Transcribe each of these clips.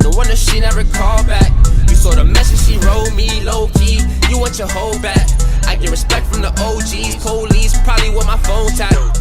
the one that she never called back. You saw the message she wrote me, low-key, you want your whole back. I get respect from the OGs, police, probably with my phone tapped.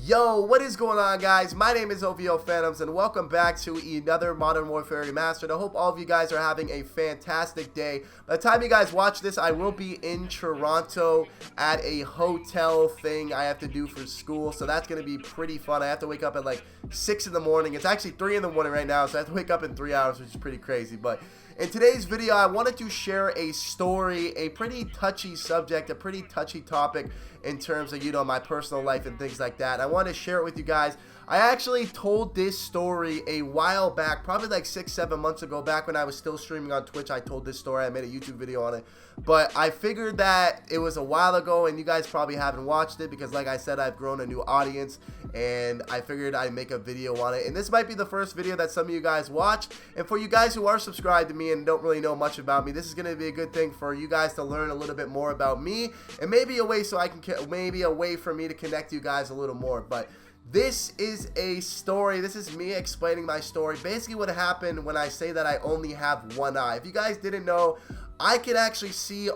Yo, what is going on, guys? My name is OVO Phantuums, and welcome back to another Modern Warfare Remastered. I hope all of you guys are having a fantastic day. By the time you guys watch this, I will be in Toronto at a hotel thing I have to do for school, so that's going to be pretty fun. I have to wake up at like 6 in the morning. It's actually 3 in the morning right now, so I have to wake up in 3 hours, which is pretty crazy. But in today's video, I wanted to share a story, a pretty touchy subject, a pretty touchy topic in terms of, you know, my personal life and things like that. I want to share it with you guys. I actually told this story a while back, probably like 6-7 months ago, back when I was still streaming on Twitch. I told this story. I made a YouTube video on it. But I figured that it was a while ago and you guys probably haven't watched it because, like I said, I've grown a new audience and I figured I'd make a video on it. And this might be the first video that some of you guys watch. And for you guys who are subscribed to me and don't really know much about me, this is going to be a good thing for you guys to learn a little bit more about me and maybe a way so I can, maybe a way for me to connect you guys a little more. But this is a story. This is me explaining my story. Basically what happened when I say that I only have one eye. If you guys didn't know, I can actually see,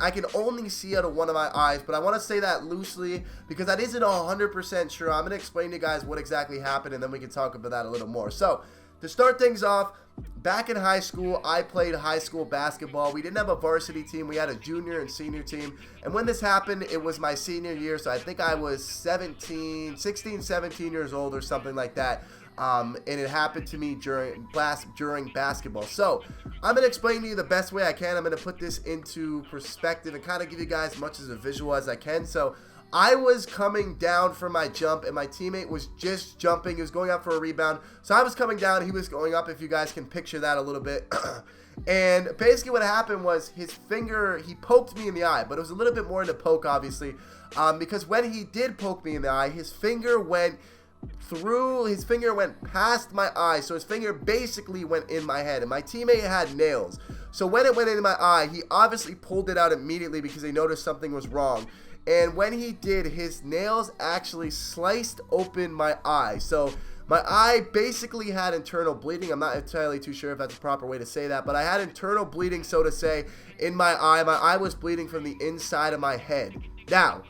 I can only see out of one of my eyes, but I want to say that loosely because that isn't 100% sure. I'm going to explain to you guys what exactly happened and then we can talk about that a little more. So, to start things off, back in high school, I played high school basketball. We didn't have a varsity team. We had a junior and senior team. And when this happened, it was my senior year. So I think I was 16, 17 years old or something like that. And it happened to me during basketball. So I'm going to explain to you the best way I can. I'm going to put this into perspective and kind of give you guys as much as a visual as I can. So I was coming down for my jump and my teammate was just jumping. He was going up for a rebound. So I was coming down, he was going up, if you guys can picture that a little bit. And basically what happened was his finger, he poked me in the eye, but it was a little bit more than a poke, obviously. Because when he did poke me in the eye, his finger went past my eye. So his finger basically went in my head. And my teammate had nails. So when it went in my eye, he obviously pulled it out immediately because he noticed something was wrong. And when he did, his nails actually sliced open my eye. So my eye basically had internal bleeding. I'm not entirely too sure if that's a proper way to say that, but I had internal bleeding, so to say, in my eye. My eye was bleeding from the inside of my head. Now,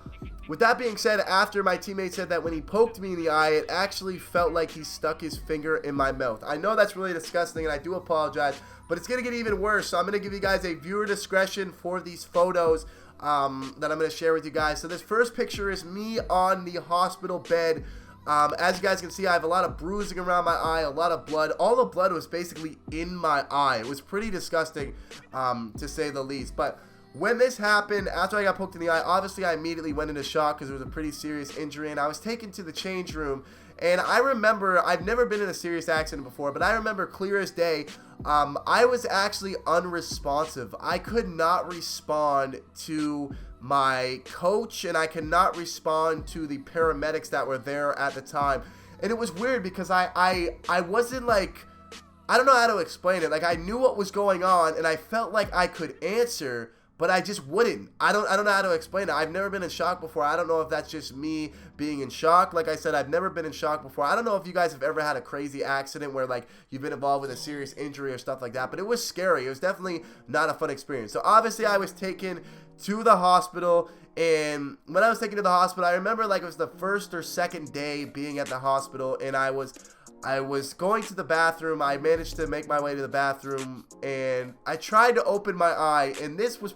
with that being said, after my teammate said that when he poked me in the eye, it actually felt like he stuck his finger in my mouth. I know that's really disgusting, and I do apologize, but it's going to get even worse. So I'm going to give you guys a viewer discretion for these photos that I'm going to share with you guys. So this first picture is me on the hospital bed. As you guys can see, I have a lot of bruising around my eye, a lot of blood. All the blood was basically in my eye. It was pretty disgusting, to say the least. But when this happened, after I got poked in the eye, obviously I immediately went into shock because it was a pretty serious injury, and I was taken to the change room. And I remember, I've never been in a serious accident before, but I remember clear as day, I was actually unresponsive. I could not respond to my coach, and I could not respond to the paramedics that were there at the time. And it was weird because I wasn't like, I don't know how to explain it. Like, I knew what was going on, and I felt like I could answer, but I just wouldn't. I don't know how to explain it. I've never been in shock before. I don't know if that's just me being in shock. Like I said, I've never been in shock before. I don't know if you guys have ever had a crazy accident where, like, you've been involved with a serious injury or stuff like that, but it was scary. It was definitely not a fun experience. So obviously I was taken to the hospital, and when I was taken to the hospital, I remember like it was the first or second day being at the hospital, and I was going to the bathroom. I managed to make my way to the bathroom, and I tried to open my eye, and this will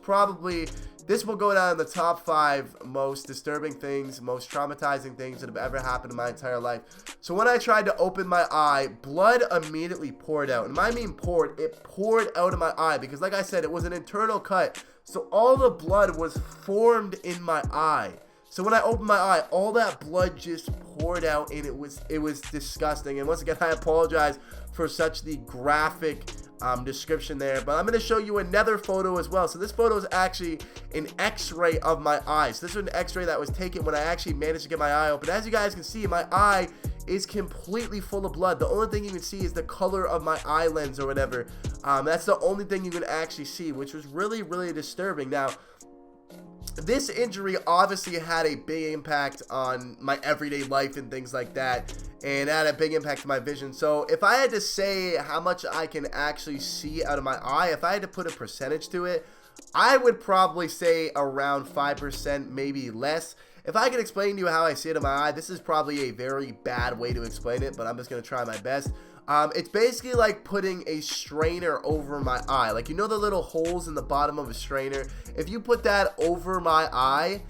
go down in the top 5 most disturbing things, most traumatizing things that have ever happened in my entire life. So when I tried to open my eye, blood immediately poured out. And I mean poured, it poured out of my eye because, like I said, it was an internal cut. So all the blood was formed in my eye. So when I opened my eye, all that blood just poured out, and it was disgusting. And once again, I apologize for such the graphic description there, but I'm going to show you another photo as well. So this photo is actually an x-ray of my eye. So this was an x-ray that was taken when I actually managed to get my eye open. As you guys can see, my eye is completely full of blood. The only thing you can see is the color of my eye lens or whatever. That's the only thing you can actually see, which was really, really disturbing. Now, this injury obviously had a big impact on my everyday life and things like that. and that had a big impact to my vision. So if I had to say how much I can actually see out of my eye, if I had to put a percentage to it, I would probably say around 5%, maybe less. If I could explain to you how I see it in my eye, this is probably a very bad way to explain it, but I'm just going to try my best. It's basically like putting a strainer over my eye. Like, you know the little holes in the bottom of a strainer? If you put that over my eye,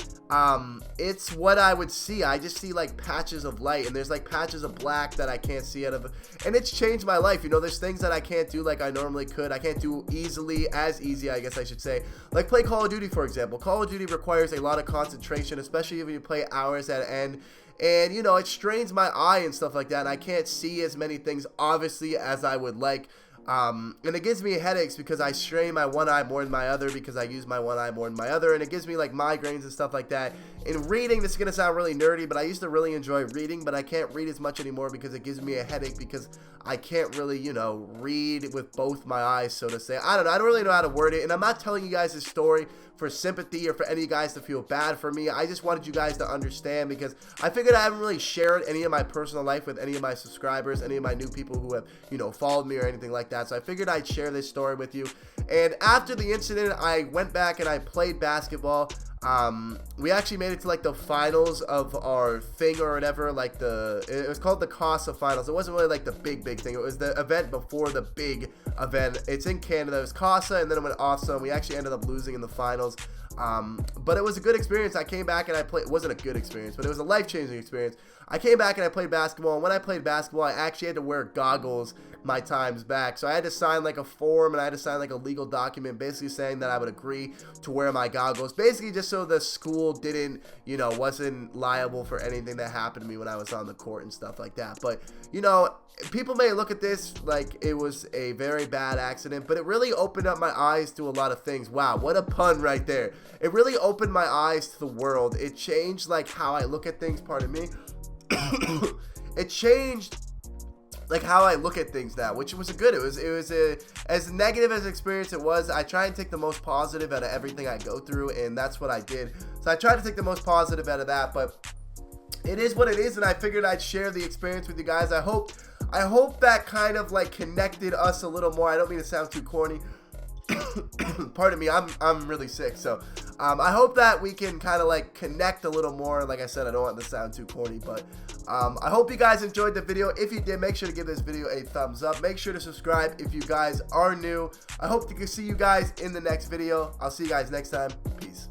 it's what I would see. I just see like patches of light, and there's like patches of black that I can't see out of, and it's changed my life. You know, there's things that I can't do like I normally could. I can't do as easy, I guess I should say. Like play Call of Duty, for example. Call of Duty requires a lot of concentration, especially if you play hours at end. And, you know, it strains my eye and stuff like that, and I can't see as many things, obviously, as I would like. And it gives me headaches because I strain my one eye more than my other, because I use my one eye more than my other, and it gives me like migraines and stuff like that. In reading, this is going to sound really nerdy, but I used to really enjoy reading, but I can't read as much anymore because it gives me a headache, because I can't really, you know, read with both my eyes, so to say. I don't know. I don't really know how to word it, and I'm not telling you guys this story for sympathy or for any of you guys to feel bad for me. I just wanted you guys to understand, because I figured I haven't really shared any of my personal life with any of my subscribers, any of my new people who have, you know, followed me or anything like that. So I figured I'd share this story with you. And after the incident, I went back and I played basketball. We actually made it to like the finals of our thing or whatever, like it was called the CASA finals. It wasn't really like the big thing. It was the event before the big event. It's in Canada. It was CASA, and then it went awesome. We actually ended up losing in the finals. But it was a good experience. I came back and I played. It wasn't a good experience, but it was a life-changing experience. I came back and I played basketball, and when I played basketball, I actually had to wear goggles my times back. So I had to sign like a form, and I had to sign like a legal document basically saying that I would agree to wear my goggles, basically just so the school didn't, you know, wasn't liable for anything that happened to me when I was on the court and stuff like that. But, you know, people may look at this like it was a very bad accident, but it really opened up my eyes to a lot of things. Wow, what a pun right there. It really opened my eyes to the world. It changed like how I look at things, pardon me. It changed like how I look at things now, which was good. It was as negative as experience it was. I try and take the most positive out of everything I go through, and that's what I did. So I tried to take the most positive out of that, but it is what it is, and I figured I'd share the experience with you guys. I hope that kind of like connected us a little more. I don't mean to sound too corny. Pardon me, I'm really sick, so I hope that we can kind of like connect a little more. Like I said, I don't want this to sound too corny, but I hope you guys enjoyed the video. If you did, make sure to give this video a thumbs up. Make sure to subscribe if you guys are new. I hope to see you guys in the next video. I'll see you guys next time. Peace.